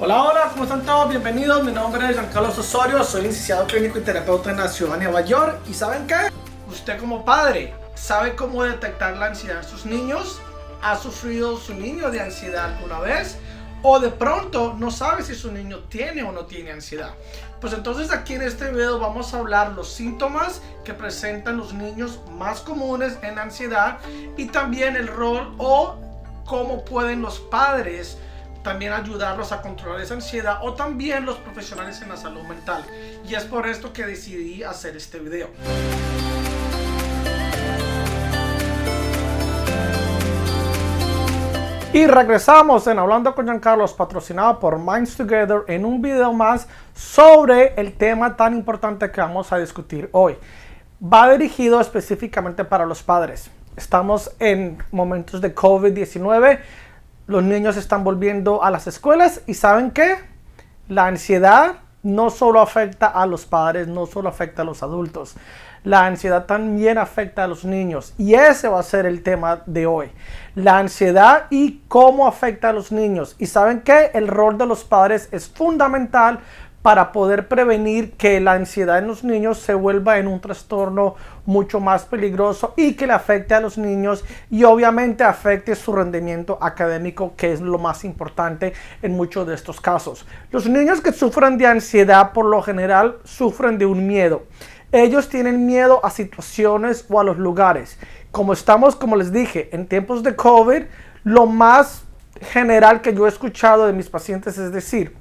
Hola, hola, ¿cómo están todos? Bienvenidos, mi nombre es Giancarlo Osorio, soy licenciado clínico y terapeuta en la ciudad de Nueva York. ¿Y saben qué? Usted como padre, ¿sabe cómo detectar la ansiedad en sus niños? ¿Ha sufrido su niño de ansiedad alguna vez? ¿O de pronto no sabe si su niño tiene o no tiene ansiedad? Pues entonces aquí en este video vamos a hablar los síntomas que presentan los niños más comunes en ansiedad y también el rol o cómo pueden los padres también ayudarlos a controlar esa ansiedad, o también los profesionales en la salud mental. Y es por esto que decidí hacer este video. Y regresamos en Hablando con Giancarlo, patrocinado por Minds Together, en un video más sobre el tema tan importante que vamos a discutir hoy. Va dirigido específicamente para los padres. Estamos en momentos de COVID-19. Los niños están volviendo a las escuelas y ¿saben qué? La ansiedad no solo afecta a los padres, no solo afecta a los adultos. La ansiedad también afecta a los niños y ese va a ser el tema de hoy. La ansiedad y cómo afecta a los niños. Y ¿saben qué? El rol de los padres es fundamental para poder prevenir que la ansiedad en los niños se vuelva en un trastorno mucho más peligroso y que le afecte a los niños y obviamente afecte su rendimiento académico, que es lo más importante en muchos de estos casos. Los niños que sufren de ansiedad por lo general sufren de un miedo. Ellos tienen miedo a situaciones o a los lugares. Como estamos, como les dije, en tiempos de COVID, lo más general que yo he escuchado de mis pacientes es decir: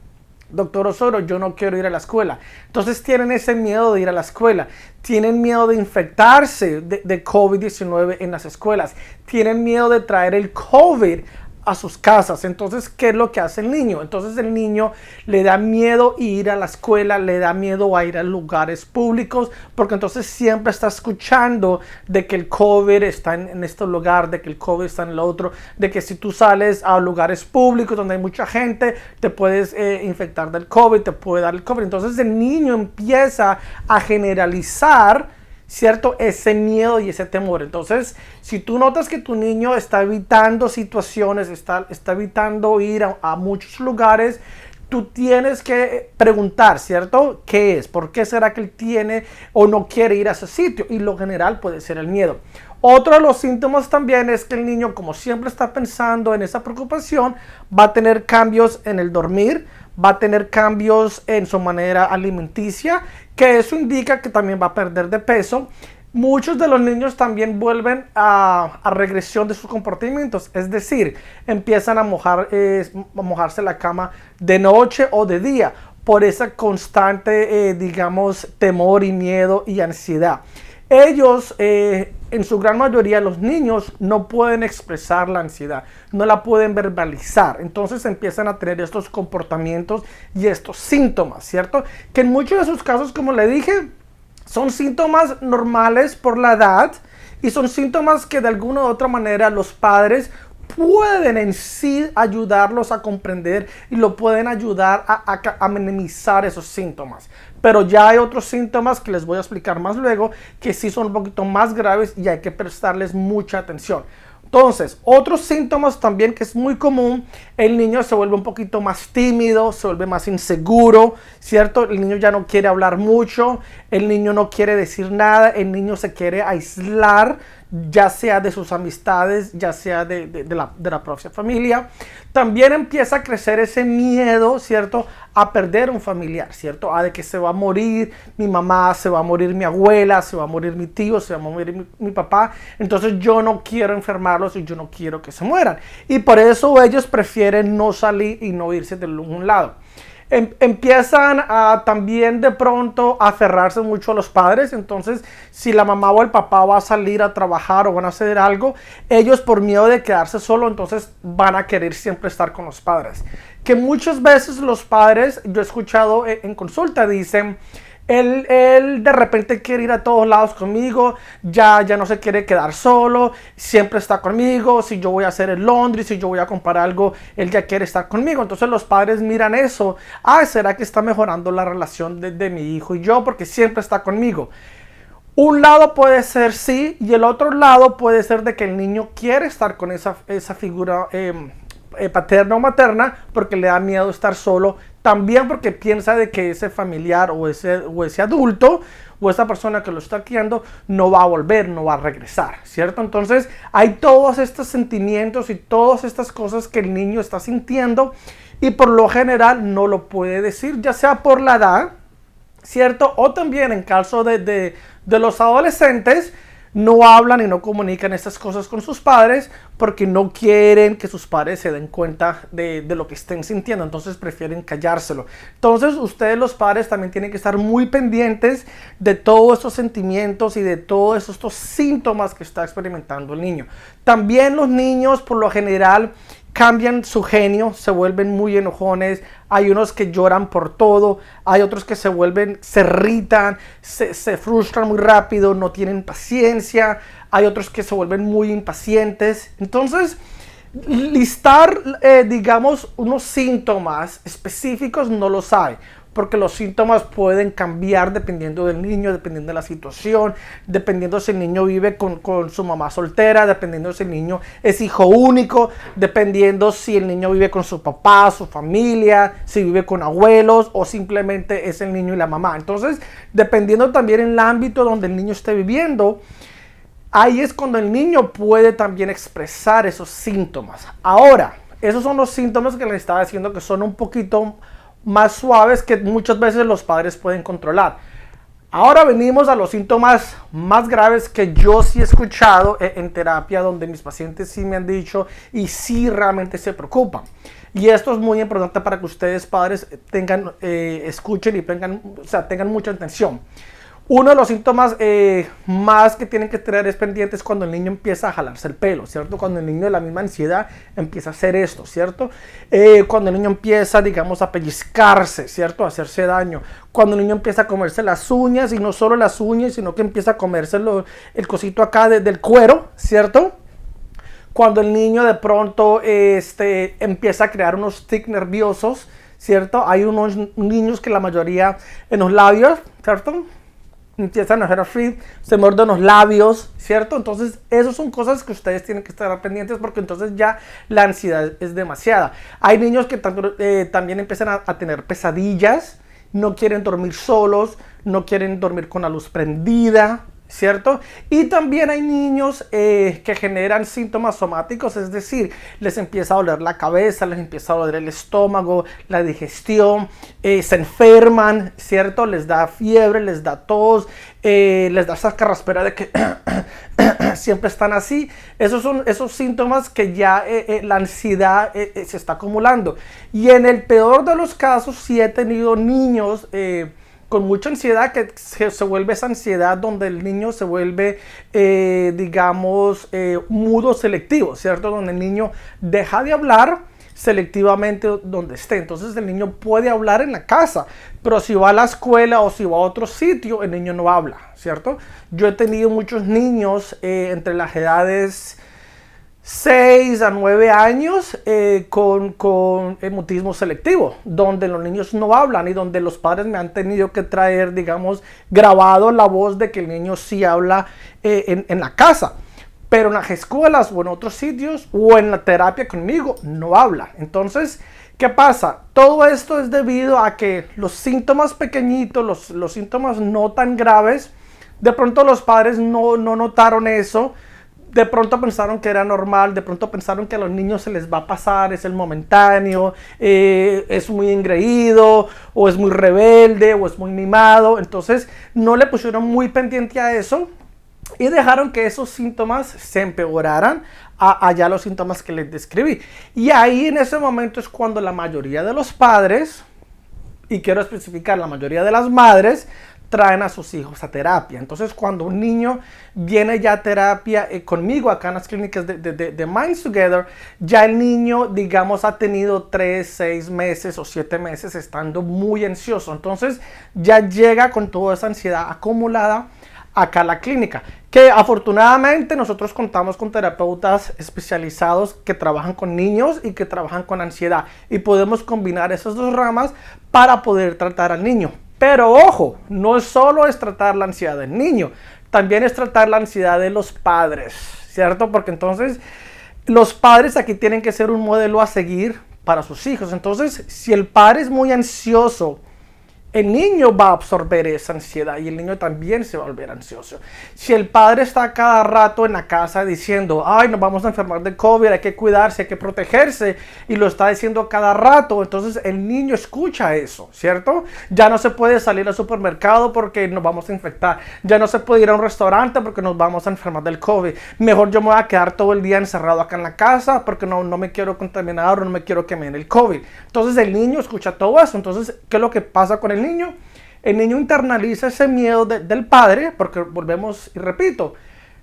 doctor Osorio, yo no quiero ir a la escuela. Entonces tienen ese miedo de ir a la escuela. Tienen miedo de infectarse de COVID-19 en las escuelas. Tienen miedo de traer el COVID a sus casas. Entonces, ¿qué es lo que hace el niño? Entonces el niño le da miedo ir a la escuela, le da miedo a ir a lugares públicos, porque entonces siempre está escuchando de que el COVID está en este lugar, de que el COVID está en el otro, de que si tú sales a lugares públicos donde hay mucha gente, te puedes infectar del COVID, te puede dar el COVID. Entonces el niño empieza a generalizar, ¿cierto?, ese miedo y ese temor. Entonces, si tú notas que tu niño está evitando situaciones, está evitando ir a muchos lugares, tú tienes que preguntar, ¿cierto?, ¿qué es? ¿Por qué será que él tiene o no quiere ir a ese sitio? Y lo general puede ser el miedo. Otro de los síntomas también es que el niño, como siempre está pensando en esa preocupación, va a tener cambios en el dormir, va a tener cambios en su manera alimenticia, que eso indica que también va a perder de peso. Muchos de los niños también vuelven a regresión de sus comportamientos, es decir, empiezan a mojarse la cama de noche o de día por esa constante, digamos, temor y miedo y ansiedad. Ellos, en su gran mayoría, los niños no pueden expresar la ansiedad, no la pueden verbalizar. Entonces empiezan a tener estos comportamientos y estos síntomas, ¿cierto? Que en muchos de sus casos, como le dije, son síntomas normales por la edad y son síntomas que de alguna u otra manera los padres pueden en sí ayudarlos a comprender y lo pueden ayudar a minimizar esos síntomas. Pero ya hay otros síntomas que les voy a explicar más luego que sí son un poquito más graves y hay que prestarles mucha atención. Entonces, otros síntomas también que es muy común: el niño se vuelve un poquito más tímido, se vuelve más inseguro, ¿cierto? El niño ya no quiere hablar mucho, el niño no quiere decir nada, el niño se quiere aislar, ya sea de sus amistades, ya sea de la propia familia. También empieza a crecer ese miedo, ¿cierto?, a perder un familiar, ¿cierto? A de que se va a morir mi mamá, se va a morir mi abuela, se va a morir mi tío, se va a morir mi papá. Entonces yo no quiero enfermarlos y yo no quiero que se mueran. Y por eso ellos prefieren no salir y no irse de un lado. Empiezan a también de pronto a aferrarse mucho a los padres. Entonces, si la mamá o el papá va a salir a trabajar o van a hacer algo, ellos, por miedo de quedarse solo, entonces van a querer siempre estar con los padres. Que muchas veces los padres, yo he escuchado en consulta, dicen: Él de repente quiere ir a todos lados conmigo, ya no se quiere quedar solo, siempre está conmigo. Si yo voy a hacer el laundry, si yo voy a comprar algo, él ya quiere estar conmigo. Entonces los padres miran eso: ¿será que está mejorando la relación de mi hijo y yo? Porque siempre está conmigo. Un lado puede ser sí, y el otro lado puede ser de que el niño quiere estar con esa figura paterna o materna porque le da miedo estar solo, también porque piensa de que ese familiar o ese adulto o esa persona que lo está criando no va a volver, no va a regresar, ¿cierto? Entonces hay todos estos sentimientos y todas estas cosas que el niño está sintiendo y por lo general no lo puede decir, ya sea por la edad, ¿cierto? O también en caso de los adolescentes, no hablan y no comunican estas cosas con sus padres porque no quieren que sus padres se den cuenta de lo que estén sintiendo, entonces prefieren callárselo. Entonces ustedes los padres también tienen que estar muy pendientes de todos estos sentimientos y de todos estos síntomas que está experimentando el niño. También los niños por lo general cambian su genio, se vuelven muy enojones, hay unos que lloran por todo, hay otros que se irritan, se frustran muy rápido, no tienen paciencia, hay otros que se vuelven muy impacientes. Entonces, listar, digamos, unos síntomas específicos no los hay, porque los síntomas pueden cambiar dependiendo del niño, dependiendo de la situación, dependiendo si el niño vive con su mamá soltera, dependiendo si el niño es hijo único, dependiendo si el niño vive con su papá, su familia, si vive con abuelos o simplemente es el niño y la mamá. Entonces, dependiendo también en el ámbito donde el niño esté viviendo, ahí es cuando el niño puede también expresar esos síntomas. Ahora, esos son los síntomas que les estaba diciendo que son un poquito más suaves que muchas veces los padres pueden controlar. Ahora venimos a los síntomas más graves que yo sí he escuchado en terapia, donde mis pacientes sí me han dicho y sí realmente se preocupan. Y esto es muy importante para que ustedes padres escuchen y tengan mucha atención. Uno de los síntomas más que tienen que tener es pendientes cuando el niño empieza a jalarse el pelo, ¿cierto? Cuando el niño de la misma ansiedad empieza a hacer esto, ¿cierto? Cuando el niño empieza, digamos, a pellizcarse, ¿cierto? A hacerse daño. Cuando el niño empieza a comerse las uñas, y no solo las uñas, sino que empieza a comerse el cosito acá del cuero, ¿cierto? Cuando el niño de pronto empieza a crear unos tics nerviosos, ¿cierto? Hay unos niños que la mayoría en los labios, ¿cierto? Empiezan a hacer así, se muerden los labios, ¿cierto? Entonces, esas son cosas que ustedes tienen que estar pendientes porque entonces ya la ansiedad es demasiada. Hay niños que también empiezan a tener pesadillas, no quieren dormir solos, no quieren dormir con la luz prendida, ¿cierto? Y también hay niños que generan síntomas somáticos, es decir, les empieza a doler la cabeza, les empieza a doler el estómago, la digestión, se enferman, ¿cierto? Les da fiebre, les da tos, les da esa carraspera de que siempre están así. Esos son esos síntomas que ya la ansiedad se está acumulando. Y en el peor de los casos, sí he tenido niños con mucha ansiedad, que se vuelve esa ansiedad donde el niño se vuelve, mudo selectivo, ¿cierto? Donde el niño deja de hablar selectivamente donde esté. Entonces el niño puede hablar en la casa, pero si va a la escuela o si va a otro sitio, el niño no habla, ¿cierto? Yo he tenido muchos niños entre las edades 6 a 9 años con mutismo selectivo, donde los niños no hablan y donde los padres me han tenido que traer, digamos, grabado la voz de que el niño sí habla en la casa, pero en las escuelas o en otros sitios o en la terapia conmigo no habla. Entonces, ¿qué pasa? Todo esto es debido a que los síntomas pequeñitos, los síntomas no tan graves, de pronto los padres no notaron eso. De pronto pensaron que era normal, de pronto pensaron que a los niños se les va a pasar, es el momentáneo, es muy engreído, o es muy rebelde, o es muy mimado. Entonces no le pusieron muy pendiente a eso y dejaron que esos síntomas se empeoraran a ya los síntomas que les describí. Y ahí en ese momento es cuando la mayoría de los padres, y quiero especificar, la mayoría de las madres, traen a sus hijos a terapia. Entonces, cuando un niño viene ya a terapia conmigo acá en las clínicas de Minds Together, ya el niño, digamos, ha tenido 3, 6 meses o 7 meses estando muy ansioso. Entonces, ya llega con toda esa ansiedad acumulada acá a la clínica, que afortunadamente nosotros contamos con terapeutas especializados que trabajan con niños y que trabajan con ansiedad, y podemos combinar esas dos ramas para poder tratar al niño. Pero ojo, no solo es tratar la ansiedad del niño, también es tratar la ansiedad de los padres, ¿cierto? Porque entonces los padres aquí tienen que ser un modelo a seguir para sus hijos. Entonces, si el padre es muy ansioso, el niño va a absorber esa ansiedad y el niño también se va a volver ansioso. Si el padre está cada rato en la casa diciendo, ay, nos vamos a enfermar de COVID, hay que cuidarse, hay que protegerse, y lo está diciendo cada rato, entonces el niño escucha eso, ¿cierto? Ya no se puede salir al supermercado porque nos vamos a infectar. Ya no se puede ir a un restaurante porque nos vamos a enfermar del COVID. Mejor yo me voy a quedar todo el día encerrado acá en la casa porque no me quiero contaminar o no me quiero que me den el COVID. Entonces el niño escucha todo eso. Entonces, ¿qué es lo que pasa con el niño? El niño internaliza ese miedo del padre, porque volvemos y repito,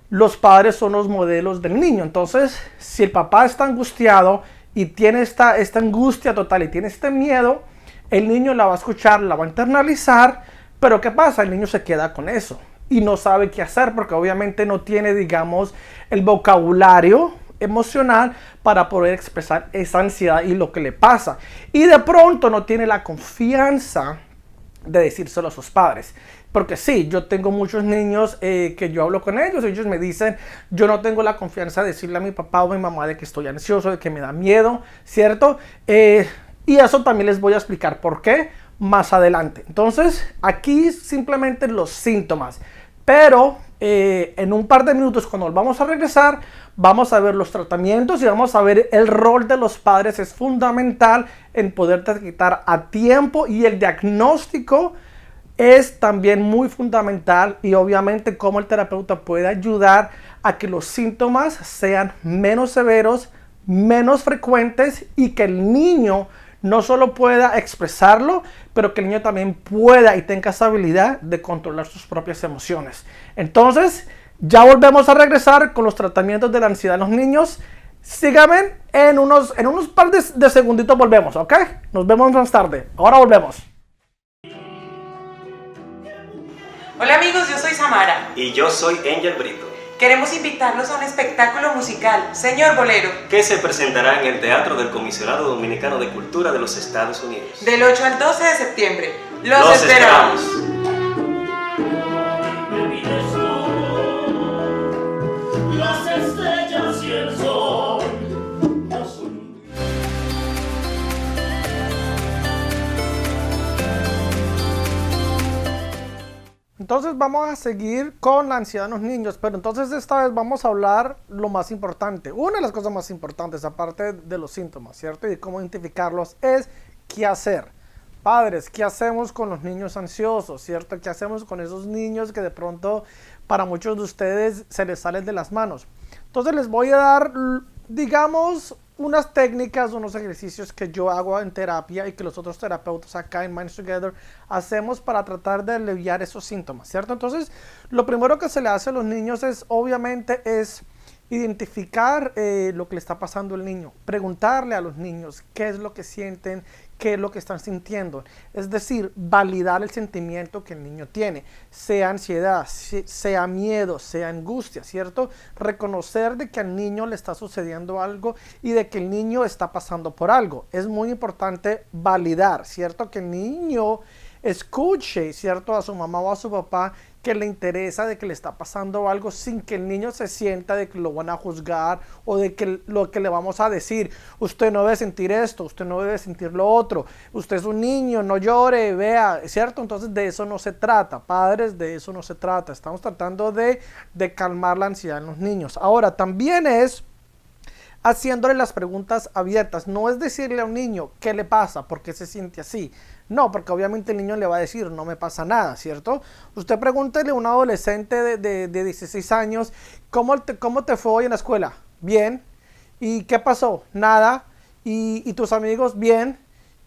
los padres son los modelos del niño. Entonces, si el papá está angustiado y tiene esta angustia total y tiene este miedo, el niño la va a escuchar, la va a internalizar, pero ¿qué pasa? El niño se queda con eso y no sabe qué hacer porque obviamente no tiene, digamos, el vocabulario emocional para poder expresar esa ansiedad y lo que le pasa. Y de pronto no tiene la confianza de decírselo a sus padres. Porque sí, yo tengo muchos niños que yo hablo con ellos y ellos me dicen, yo no tengo la confianza de decirle a mi papá o a mi mamá de que estoy ansioso, de que me da miedo, ¿cierto? Y eso también les voy a explicar por qué más adelante. Entonces, aquí simplemente los síntomas. Pero en un par de minutos, cuando vamos a regresar, vamos a ver los tratamientos y vamos a ver el rol de los padres. Es fundamental en poder detectar a tiempo y el diagnóstico es también muy fundamental y obviamente cómo el terapeuta puede ayudar a que los síntomas sean menos severos, menos frecuentes y que el niño no solo pueda expresarlo, pero que el niño también pueda y tenga esa habilidad de controlar sus propias emociones. Entonces, ya volvemos a regresar con los tratamientos de la ansiedad en los niños. Síganme en unos par de segunditos volvemos, ¿ok? Nos vemos más tarde. Ahora volvemos. Hola amigos, yo soy Samara. Y yo soy Angel Brito. Queremos invitarlos a un espectáculo musical, Señor Bolero, que se presentará en el Teatro del Comisionado Dominicano de Cultura de los Estados Unidos. Del 8 al 12 de septiembre. ¡Los esperamos! Las estrellas y el sol. Entonces vamos a seguir con la ansiedad en los niños, pero entonces esta vez vamos a hablar lo más importante. Una de las cosas más importantes, aparte de los síntomas, ¿cierto? Y de cómo identificarlos, es qué hacer. Padres, ¿qué hacemos con los niños ansiosos, cierto? ¿Qué hacemos con esos niños que de pronto para muchos de ustedes se les salen de las manos? Entonces les voy a dar, digamos, unas técnicas, unos ejercicios que yo hago en terapia y que los otros terapeutas acá en Minds Together hacemos para tratar de aliviar esos síntomas, ¿cierto? Entonces, lo primero que se le hace a los niños es, obviamente, es identificar lo que le está pasando al niño, preguntarle a los niños qué es lo que sienten, qué es lo que están sintiendo, es decir, validar el sentimiento que el niño tiene, sea ansiedad, sea miedo, sea angustia, ¿cierto? Reconocer de que al niño le está sucediendo algo y de que el niño está pasando por algo. Es muy importante validar, ¿cierto? Que el niño escuche, ¿cierto? A su mamá o a su papá que le interesa de que le está pasando algo sin que el niño se sienta de que lo van a juzgar o de que lo que le vamos a decir, usted no debe sentir esto, usted no debe sentir lo otro, usted es un niño, no llore, vea, ¿cierto? Entonces de eso no se trata, padres, de eso no se trata, estamos tratando de calmar la ansiedad en los niños. Ahora, también es haciéndole las preguntas abiertas, no es decirle a un niño qué le pasa, por qué se siente así. No, porque obviamente el niño le va a decir, no me pasa nada, ¿cierto? Usted pregúntele a un adolescente de 16 años, ¿cómo te fue hoy en la escuela? Bien. ¿Y qué pasó? Nada. ¿Y tus amigos? Bien.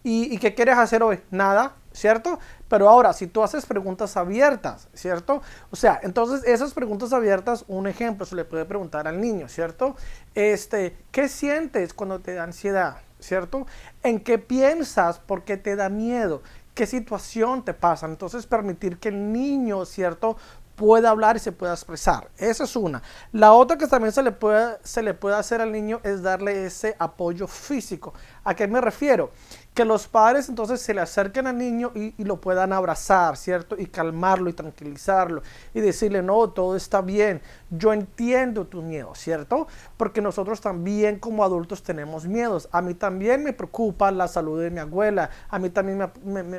¿Y qué quieres hacer hoy? Nada, ¿cierto? Pero ahora, si tú haces preguntas abiertas, ¿cierto? O sea, entonces esas preguntas abiertas, un ejemplo, se le puede preguntar al niño, ¿cierto? ¿Qué sientes cuando te da ansiedad? ¿Cierto? ¿En qué piensas? ¿Por qué te da miedo? ¿Qué situación te pasa? Entonces permitir que el niño, ¿cierto?, pueda hablar y se pueda expresar. Esa es una. La otra que también se le puede hacer al niño es darle ese apoyo físico. ¿A qué me refiero? Que los padres entonces se le acerquen al niño y lo puedan abrazar, ¿cierto? Y calmarlo y tranquilizarlo y decirle, no, todo está bien, yo entiendo tu miedo, ¿cierto? Porque nosotros también como adultos tenemos miedos. A mí también me preocupa la salud de mi abuela, a mí también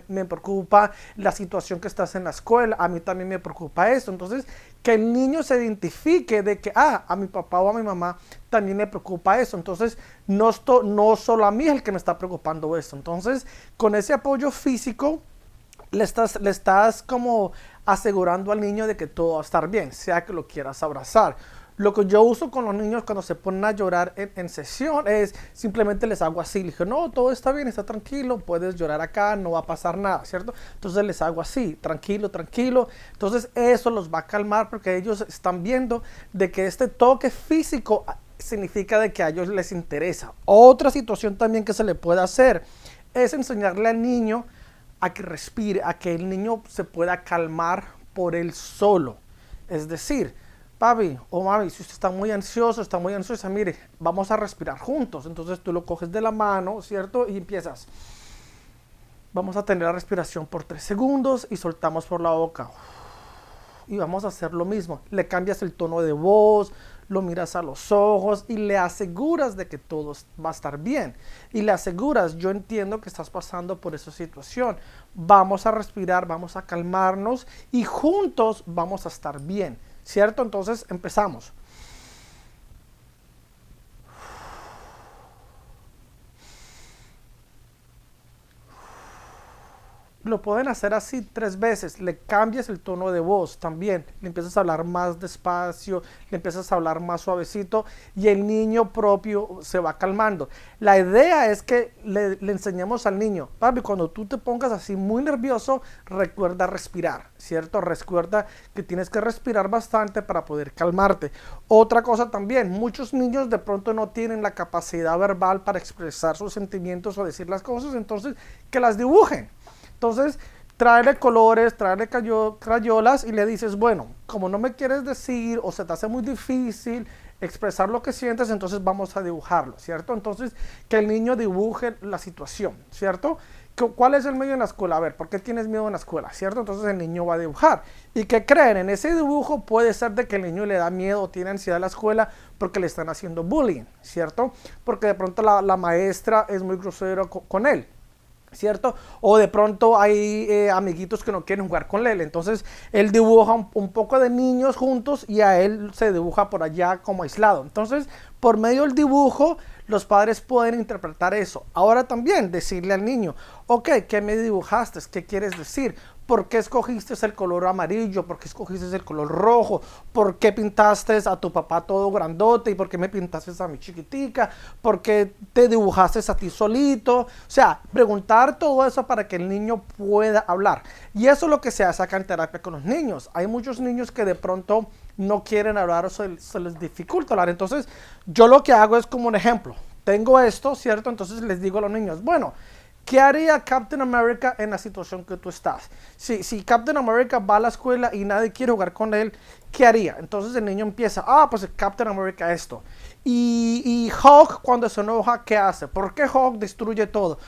me preocupa la situación que estás en la escuela, a mí también me preocupa esto. Entonces, que el niño se identifique de que, a mi papá o a mi mamá también me preocupa eso. Entonces, no solo a mí es el que me está preocupando eso. Entonces, con ese apoyo físico, le estás como asegurando al niño de que todo va a estar bien, sea que lo quieras abrazar. Lo que yo uso con los niños cuando se ponen a llorar en sesión es simplemente les hago así. Les digo, no, todo está bien, está tranquilo, puedes llorar acá, no va a pasar nada, ¿cierto? Entonces les hago así, tranquilo, tranquilo. Entonces eso los va a calmar porque ellos están viendo de que este toque físico significa de que a ellos les interesa. Otra situación también que se le puede hacer es enseñarle al niño a que respire, a que el niño se pueda calmar por él solo. Es decir, papi o mami, si usted está muy ansioso, está muy ansiosa, mire, vamos a respirar juntos. Entonces tú lo coges de la mano, ¿cierto? Y empiezas. Vamos a tener la respiración por 3 segundos y soltamos por la boca. Y vamos a hacer lo mismo. Le cambias el tono de voz, lo miras a los ojos y le aseguras de que todo va a estar bien. Y le aseguras, yo entiendo que estás pasando por esa situación. Vamos a respirar, vamos a calmarnos y juntos vamos a estar bien. ¿Cierto? Entonces empezamos. Lo pueden hacer así 3 veces. Le cambias el tono de voz también. Le empiezas a hablar más despacio, le empiezas a hablar más suavecito y el niño propio se va calmando. La idea es que le enseñemos al niño, papi, cuando tú te pongas así muy nervioso, recuerda respirar, ¿cierto? Recuerda que tienes que respirar bastante para poder calmarte. Otra cosa también, muchos niños de pronto no tienen la capacidad verbal para expresar sus sentimientos o decir las cosas, entonces que las dibujen. Entonces, tráele colores, tráele crayolas y le dices, bueno, como no me quieres decir o se te hace muy difícil expresar lo que sientes, entonces vamos a dibujarlo, ¿cierto? Entonces, que el niño dibuje la situación, ¿cierto? ¿Cuál es el miedo en la escuela? A ver, ¿por qué tienes miedo en la escuela? ¿Cierto? Entonces el niño va a dibujar. ¿Y qué creen? En ese dibujo puede ser de que el niño le da miedo o tiene ansiedad en la escuela porque le están haciendo bullying, ¿cierto? Porque de pronto la maestra es muy grosera con él, ¿cierto? O de pronto hay amiguitos que no quieren jugar con él, entonces él dibuja un poco de niños juntos y a él se dibuja por allá como aislado. Entonces, por medio del dibujo, los padres pueden interpretar eso. Ahora también decirle al niño, ok, ¿qué me dibujaste? ¿Qué quieres decir? ¿Por qué escogiste el color amarillo? ¿Por qué escogiste el color rojo? ¿Por qué pintaste a tu papá todo grandote? ¿Y por qué me pintaste a mi chiquitica? ¿Por qué te dibujaste a ti solito? O sea, preguntar todo eso para que el niño pueda hablar. Y eso es lo que se hace acá en terapia con los niños. Hay muchos niños que de pronto no quieren hablar o se les dificulta hablar. Entonces, yo lo que hago es como un ejemplo. Tengo esto, ¿cierto? Entonces les digo a los niños, bueno, ¿qué haría Captain America en la situación que tú estás? Si Captain America va a la escuela y nadie quiere jugar con él, ¿qué haría? Entonces el niño empieza, pues Captain America esto. Y Hulk cuando se enoja, ¿qué hace? ¿Por qué Hulk destruye todo?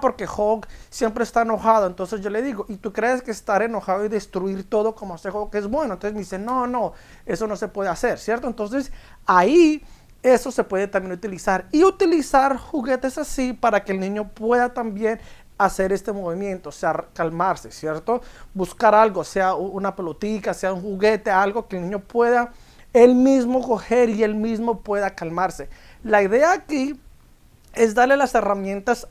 Porque Hulk siempre está enojado. Entonces yo le digo, ¿y tú crees que estar enojado y destruir todo como hace Hulk es bueno? Entonces me dice, no, eso no se puede hacer, ¿cierto? Entonces ahí eso se puede también utilizar. Y utilizar juguetes así para que el niño pueda también hacer este movimiento, o sea, calmarse, ¿cierto? Buscar algo, sea una pelotica, sea un juguete, algo que el niño pueda él mismo coger y él mismo pueda calmarse. La idea aquí es darle las herramientas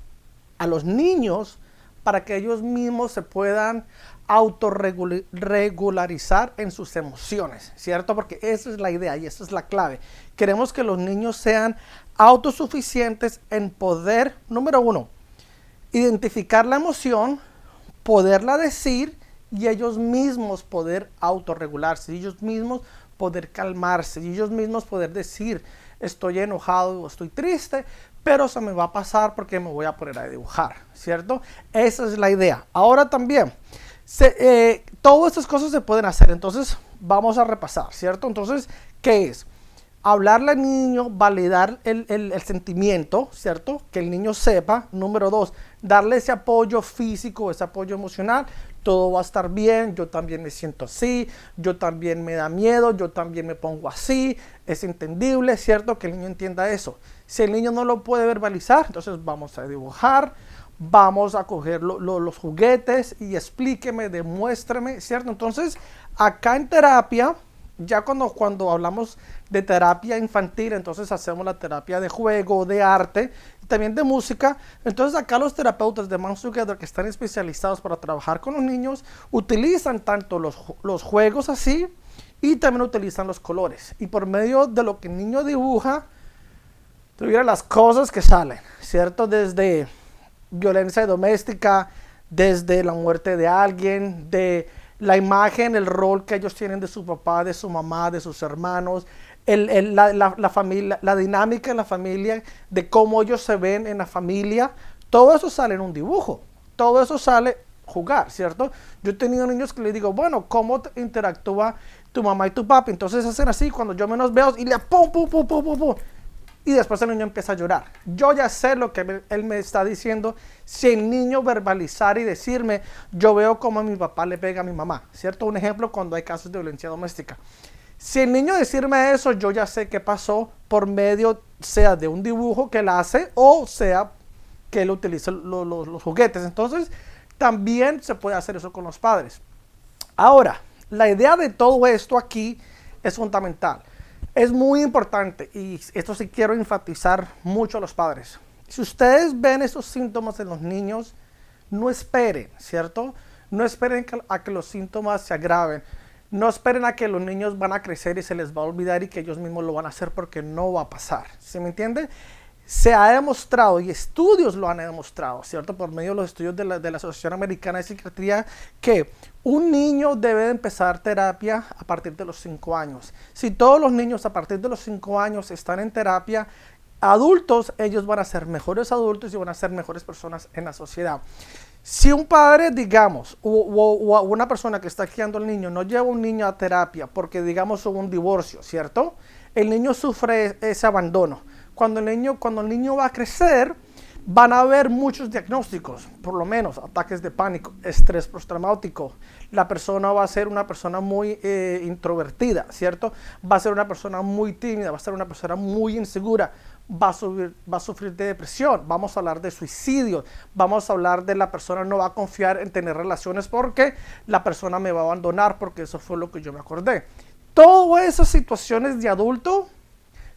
a los niños para que ellos mismos se puedan autorregularizar en sus emociones, ¿cierto? Porque esa es la idea y esa es la clave. Queremos que los niños sean autosuficientes en poder, número 1, identificar la emoción, poderla decir y ellos mismos poder autorregularse, ellos mismos poder calmarse y ellos mismos poder decir, estoy enojado o estoy triste, pero se me va a pasar porque me voy a poner a dibujar, ¿cierto? Esa es la idea. Ahora también, todas estas cosas se pueden hacer, entonces vamos a repasar, ¿cierto? Entonces, ¿qué es? hablarle al niño, validar el sentimiento, ¿cierto? Que el niño sepa. Número 2, darle ese apoyo físico, ese apoyo emocional. Todo va a estar bien, yo también me siento así, yo también me da miedo, yo también me pongo así. Es entendible, ¿cierto? Que el niño entienda eso. Si el niño no lo puede verbalizar, entonces vamos a dibujar, vamos a coger los juguetes y explíqueme, demuéstreme, ¿cierto? Entonces, acá en terapia, ya cuando hablamos de terapia infantil, entonces hacemos la terapia de juego, de arte y también de música. Entonces acá los terapeutas de Minds Together, que están especializados para trabajar con los niños, utilizan tanto los juegos así y también utilizan los colores. Y por medio de lo que el niño dibuja, tuviera las cosas que salen, ¿cierto? Desde violencia doméstica, desde la muerte de alguien, de la imagen, el rol que ellos tienen de su papá, de su mamá, de sus hermanos, la familia, la dinámica en la familia, de cómo ellos se ven en la familia. Todo eso sale en un dibujo, todo eso sale jugar, ¿cierto? Yo he tenido niños que les digo, bueno, ¿cómo interactúa tu mamá y tu papi? Entonces hacen así, cuando yo menos veo, y le pum, pum, pum, pum, pum, pum. Y después el niño empieza a llorar. Yo ya sé lo que él me está diciendo. Si el niño verbalizar y decirme, yo veo cómo mi papá le pega a mi mamá, ¿cierto? Un ejemplo cuando hay casos de violencia doméstica. Si el niño decirme eso, yo ya sé qué pasó por medio, sea de un dibujo que él hace o sea que él utiliza los juguetes. Entonces, también se puede hacer eso con los padres. Ahora, la idea de todo esto aquí es fundamental. Es muy importante, y esto sí quiero enfatizar mucho a los padres. Si ustedes ven esos síntomas en los niños, no esperen, ¿cierto? No esperen a que los síntomas se agraven. No esperen a que los niños van a crecer y se les va a olvidar y que ellos mismos lo van a hacer, porque no va a pasar. ¿Sí me entiende? Se ha demostrado, y estudios lo han demostrado, ¿cierto? Por medio de los estudios de la Asociación Americana de Psiquiatría, que un niño debe empezar terapia a partir de los 5 años. Si todos los niños a partir de los 5 años están en terapia, adultos, ellos van a ser mejores adultos y van a ser mejores personas en la sociedad. Si un padre, digamos, o una persona que está criando al niño no lleva un niño a terapia porque, digamos, hubo un divorcio, ¿cierto? El niño sufre ese abandono. Cuando el niño va a crecer, van a haber muchos diagnósticos, por lo menos ataques de pánico, estrés postraumático. La persona va a ser una persona muy introvertida, ¿cierto? Va a ser una persona muy tímida, va a ser una persona muy insegura, va a sufrir de depresión. Vamos a hablar de suicidio, vamos a hablar de la persona no va a confiar en tener relaciones porque la persona me va a abandonar, porque eso fue lo que yo me acordé. Todas esas situaciones de adulto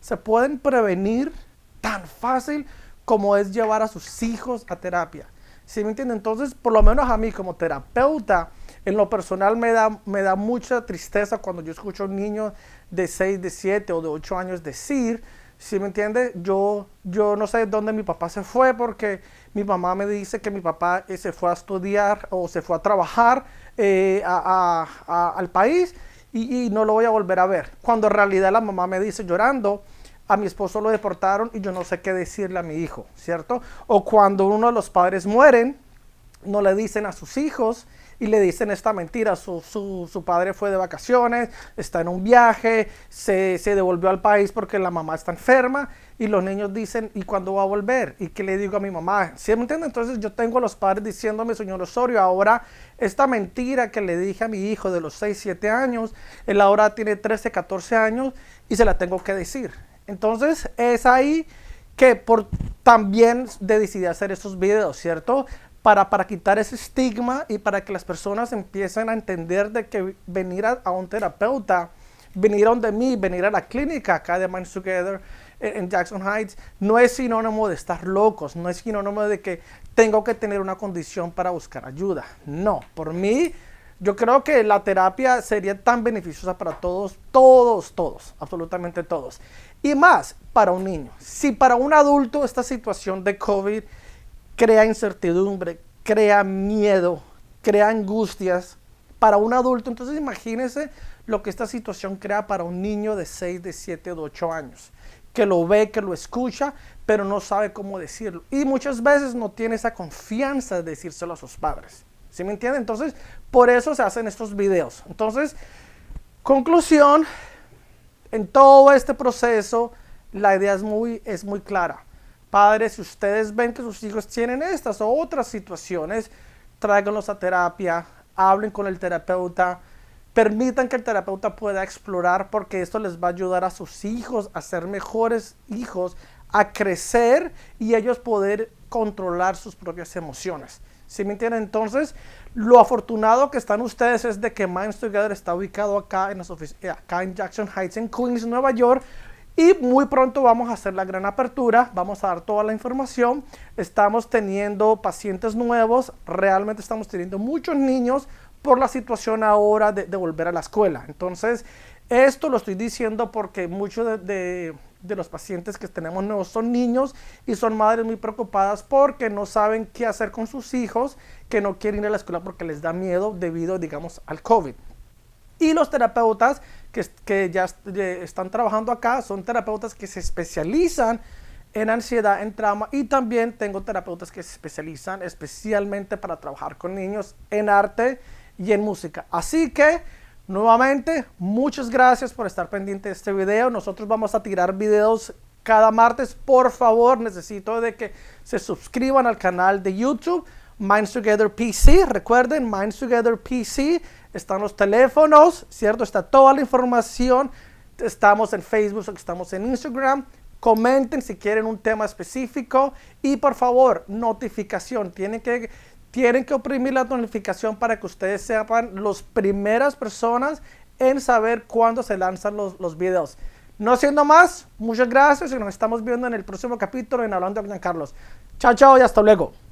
se pueden prevenir tan fácil como es llevar a sus hijos a terapia. ¿Sí me entienden? Entonces, por lo menos a mí como terapeuta, en lo personal me da mucha tristeza cuando yo escucho a un niño de 6, de 7 o de 8 años decir, ¿sí me entiende? Yo no sé dónde mi papá se fue porque mi mamá me dice que mi papá se fue a estudiar o se fue a trabajar al país y no lo voy a volver a ver. Cuando en realidad la mamá me dice llorando, a mi esposo lo deportaron y yo no sé qué decirle a mi hijo, ¿cierto? O cuando uno de los padres mueren, no le dicen a sus hijos y le dicen esta mentira. Su padre fue de vacaciones, está en un viaje, se devolvió al país porque la mamá está enferma y los niños dicen, ¿y cuándo va a volver? ¿Y qué le digo a mi mamá? ¿Sí me entienden? Entonces yo tengo a los padres diciéndome, señor Osorio, ahora esta mentira que le dije a mi hijo de los 6, 7 años, él ahora tiene 13, 14 años y se la tengo que decir. Entonces es ahí que también decidí hacer estos videos, ¿cierto? Para quitar ese estigma y para que las personas empiecen a entender de que venir a un terapeuta, venir a donde mí, venir a la clínica acá de Minds Together en Jackson Heights, no es sinónimo de estar locos, no es sinónimo de que tengo que tener una condición para buscar ayuda. No, por mí, yo creo que la terapia sería tan beneficiosa para todos, absolutamente todos. Y más para un niño. Si para un adulto esta situación de COVID crea incertidumbre, crea miedo, crea angustias, para un adulto, entonces imagínense lo que esta situación crea para un niño de 6, de 7 o de 8 años, que lo ve, que lo escucha, pero no sabe cómo decirlo. Y muchas veces no tiene esa confianza de decírselo a sus padres. ¿Sí me entienden? Entonces, por eso se hacen estos videos. Entonces, conclusión, En todo este proceso, la idea es muy clara. Padres, si ustedes ven que sus hijos tienen estas o otras situaciones, tráiganlos a terapia, hablen con el terapeuta, permitan que el terapeuta pueda explorar, porque esto les va a ayudar a sus hijos a ser mejores hijos, a crecer y ellos poder controlar sus propias emociones. ¿Sí me entienden? Entonces, lo afortunado que están ustedes es de que Minds Together está ubicado acá en Jackson Heights, en Queens, Nueva York. Y muy pronto vamos a hacer la gran apertura, vamos a dar toda la información. Estamos teniendo pacientes nuevos, realmente estamos teniendo muchos niños por la situación ahora de volver a la escuela. Entonces, esto lo estoy diciendo porque muchos de los pacientes que tenemos nuevos son niños y son madres muy preocupadas porque no saben qué hacer con sus hijos, que no quieren ir a la escuela porque les da miedo debido, digamos, al COVID. Y los terapeutas que ya están trabajando acá son terapeutas que se especializan en ansiedad, en trauma, y también tengo terapeutas que se especializan especialmente para trabajar con niños en arte y en música. Así que, nuevamente, muchas gracias por estar pendiente de este video. Nosotros vamos a tirar videos cada martes. Por favor, necesito de que se suscriban al canal de YouTube Minds Together PC. Recuerden, Minds Together PC. Están los teléfonos, ¿cierto? Está toda la información. Estamos en Facebook, estamos en Instagram. Comenten si quieren un tema específico. Y por favor, notificación. Tienen que oprimir la notificación para que ustedes sean las primeras personas en saber cuándo se lanzan los videos. No siendo más, muchas gracias y nos estamos viendo en el próximo capítulo en Hablando con Giancarlos. Chao, chao y hasta luego.